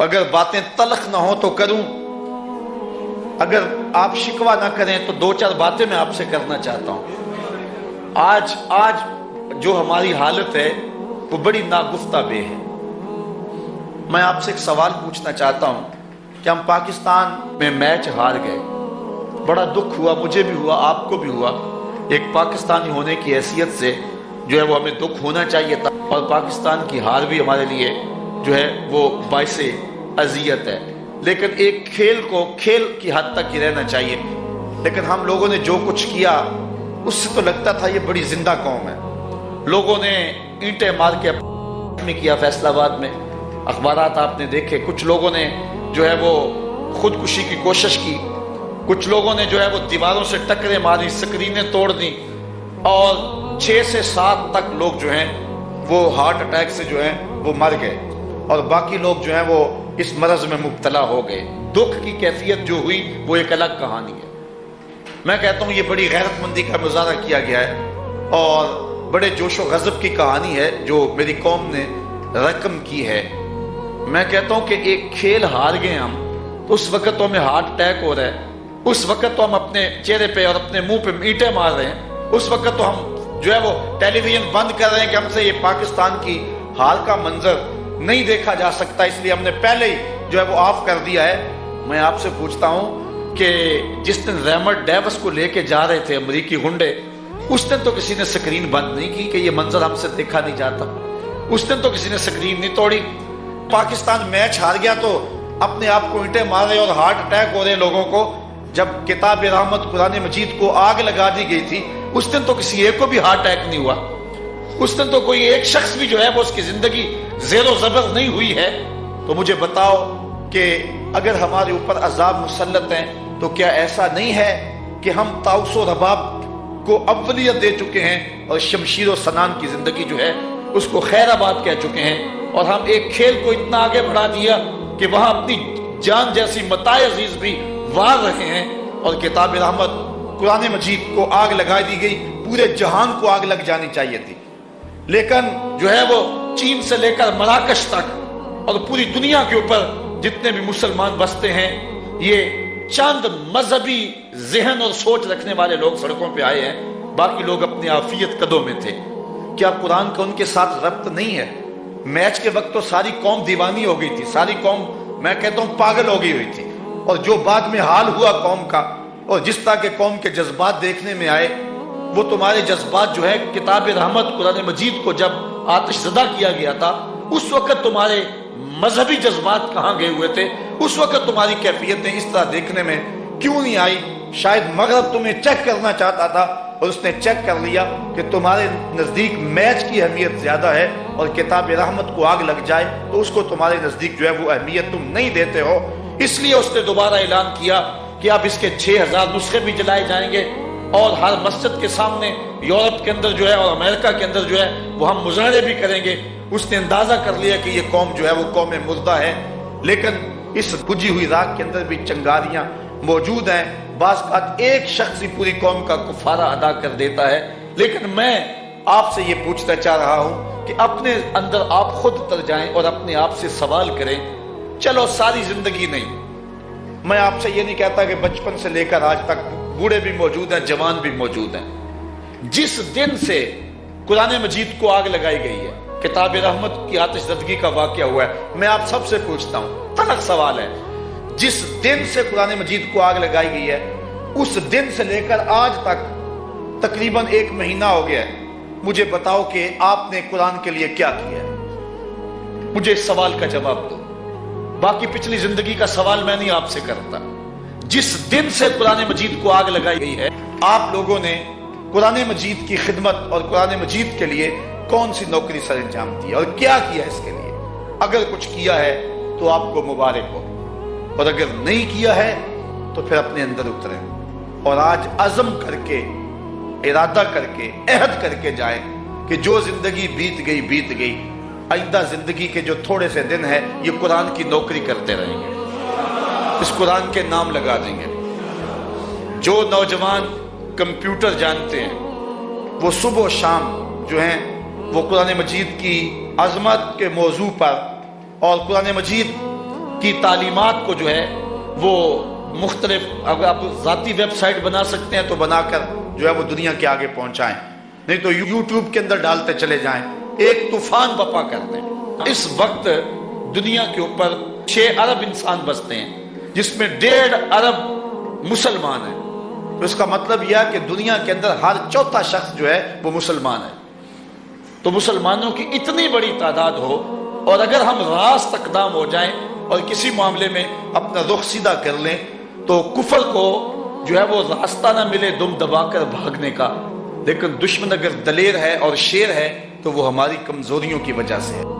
अगर बातें तलख ना हो तो करूं, अगर आप शिकवा ना करें तो दो चार बातें मैं आपसे करना चाहता हूं। आज जो हमारी हालत है वो बड़ी नागुफ्ता बे है। मैं आपसे एक सवाल पूछना चाहता हूं कि हम पाकिस्तान में मैच हार गए, बड़ा दुख हुआ, मुझे भी हुआ, आपको भी हुआ। एक पाकिस्तानी होने की हैसियत से जो है वो हमें दुख होना चाहिए था, और पाकिस्तान की हार भी हमारे लिए जो है वो बाइसे अजियत है। लेकिन एक खेल को खेल की हद तक ही रहना चाहिए। लेकिन हम लोगों ने जो कुछ किया उससे तो लगता था ये बड़ी जिंदा कौम है। लोगों ने ईंटें मार के में किया फैसलाबाद में, अखबारात आपने देखे। कुछ लोगों ने जो है वो खुदकुशी की कोशिश की, कुछ लोगों ने जो है वो दीवारों से टक्करें मारी, स्क्रीनें तोड़ दी, और 6 से 7 तक लोग जो हैं वो हार्ट अटैक से जो हैं वो मर गए, और बाकी लोग जो हैं वो इस मरज में मुब्तला हो गए। दुख की कैफियत जो हुई वो एक अलग कहानी है। मैं कहता हूँ ये बड़ी गैरतमंदी का मुजाहरा किया गया है, और बड़े जोशो गजब की कहानी है जो मेरी कौम ने रकम की है। मैं कहता हूँ कि एक खेल हार गए हम, तो उस वक्त तो हमें हार्ट अटैक हो रहा है, उस वक्त तो हम अपने चेहरे पे और अपने मुंह पे ईंटें मार रहे हैं, उस वक्त तो हम जो है वो टेलीविजन बंद कर रहे हैं कि हमसे ये पाकिस्तान की हाल का मंजर नहीं देखा जा सकता, इसलिए हमने पहले ही जो है वो ऑफ कर दिया है। मैं आपसे पूछता हूं कि जिस दिन रेमंड डेविस को लेके जा रहे थे अमरीकी गुंडे, उस दिन तो किसी ने स्क्रीन बंद नहीं की कि ये मंजर हमसे देखा नहीं जाता। उस दिन तो किसी ने स्क्रीन नहीं तोड़ी। पाकिस्तान मैच हार गया तो अपने आप को ईंटें मार रहे और हार्ट अटैक हो रहे लोगों को। जब किताब रहमत कुरान मजीद को आग लगा दी गई थी, उस दिन तो किसी एक को भी हार्ट अटैक नहीं हुआ। उस दिन तो कोई एक शख्स भी जो है वो उसकी जिंदगी ज़ेरो ज़बर नहीं हुई है। तो मुझे बताओ कि अगर हमारे ऊपर अजाब मुसल्लत हैं तो क्या ऐसा नहीं है कि हम ताउस और रबाब को अव्वलियत दे चुके हैं और शमशीर और सनान की जिंदगी जो है उसको खैराबाद कह चुके हैं, और हम एक खेल को इतना आगे बढ़ा दिया कि वहां अपनी जान जैसी मताए अजीज भी वार रहे हैं, और किताब रहमत कुरान मजीद को आग लगा दी गई। पूरे जहान को आग लग जानी चाहिए थी, लेकिन जो है वो चीन से लेकर मराकश तक और पूरी दुनिया के ऊपर जितने भी मुसलमान बसते हैं, ये चंद मजहबी जहन और सोच रखने वाले लोग सड़कों पे आए हैं, बाकी लोग अपनी आफियत कदों में थे। क्या कुरान का उनके साथ रब्त नहीं है? मैच के वक्त तो सारी कौम दीवानी हो गई थी, सारी कौम मैं कहता हूं पागल हो गई हुई थी, और जो बाद में हाल हुआ कौम का, और जिस तरह के कौम के जज्बात देखने में आए, वो तुम्हारे जज्बात जो है किताब रहमत कुरान मजीद को जब आतिशज़दा किया गया था, उस वक्त तुम्हारे मजहबी जज्बात कहाँ गए हुए थे? उस वक्त तुम्हारी कैफियतें इस तरह देखने में क्यों नहीं आई? शायद मगरब तुम्हें चेक करना चाहता था, और उसने चेक कर लिया कि तुम्हारे नजदीक मैच की अहमियत ज्यादा है, और किताब रहमत को आग लग जाए तो उसको तुम्हारे नजदीक जो है वो अहमियत तुम नहीं देते हो। इसलिए उसने दोबारा ऐलान किया कि अब इसके 6000 नुस्खे भी जलाए जाएंगे, और हर मस्जिद के सामने यूरोप के अंदर जो है और अमेरिका के अंदर जो है वो हम मुजाहरे भी करेंगे। उसने अंदाजा कर लिया कि ये कौम जो है वो कौम मुर्दा है, लेकिन इस बुझी हुई राख के अंदर भी चिंगारियां मौजूद हैं। बास बात एक शख्स ही पूरी कौम का कुफारा अदा कर देता है। लेकिन मैं आपसे ये पूछना चाह रहा हूं कि अपने अंदर आप खुद उतर जाएं और अपने आप से सवाल करें। चलो सारी जिंदगी नहीं, मैं आपसे ये नहीं कहता कि बचपन से लेकर आज तक बूढ़े भी मौजूद हैं, जवान भी मौजूद हैं। जिस दिन से कुरान मजीद को आग लगाई गई है, किताब रहमत की आतिशज़दगी का वाक़या हुआ है, मैं आप सबसे पूछता हूं, तलख सवाल है, जिस दिन से कुरान मजीद को आग लगाई गई है उस दिन से लेकर आज तक तकरीबन 1 महीना हो गया है। मुझे बताओ कि आपने कुरान के लिए क्या किया है? मुझे इस सवाल का जवाब दो। बाकी पिछली जिंदगी का सवाल मैं नहीं आपसे करता। जिस दिन से कुरान मजीद को आग लगाई गई है, आप लोगों ने कुरान मजीद की खिदमत और कुरान मजीद के लिए कौन सी नौकरी सर अंजाम दी और क्या किया इसके लिए? अगर कुछ किया है तो आपको मुबारक हो, और अगर नहीं किया है तो फिर अपने अंदर उतरें, और आज अज़म करके, इरादा करके, अहद करके जाए कि जो जिंदगी बीत गई, आइंदा जिंदगी के जो थोड़े से दिन है ये कुरान की नौकरी करते रहेंगे, इस कुरान के नाम लगा देंगे। जो नौजवान कंप्यूटर जानते हैं वो सुबह शाम जो हैं वो कुरान मजीद की अजमत के मौजू पर और कुरान मजीद کی تعلیمات کو جو ہے وہ مختلف، اگر آپ ذاتی ویب سائٹ بنا سکتے ہیں تو بنا کر جو ہے وہ دنیا کے آگے پہنچائیں، نہیں تو یوٹیوب کے اندر ڈالتے چلے جائیں، ایک طوفان بپا کر دیں۔ اس وقت دنیا کے اوپر 6 ارب انسان بستے ہیں، جس میں 1.5 ارب مسلمان ہیں، تو اس کا مطلب یہ ہے کہ دنیا کے اندر ہر چوتھا شخص جو ہے وہ مسلمان ہے۔ تو مسلمانوں کی اتنی بڑی تعداد ہو، اور اگر ہم راست اقدام ہو جائیں اور کسی معاملے میں اپنا رخ سیدھا کر لیں تو کفر کو جو ہے وہ راستہ نہ ملے دم دبا کر بھاگنے کا، لیکن دشمن اگر دلیر ہے اور شیر ہے تو وہ ہماری کمزوریوں کی وجہ سے ہے۔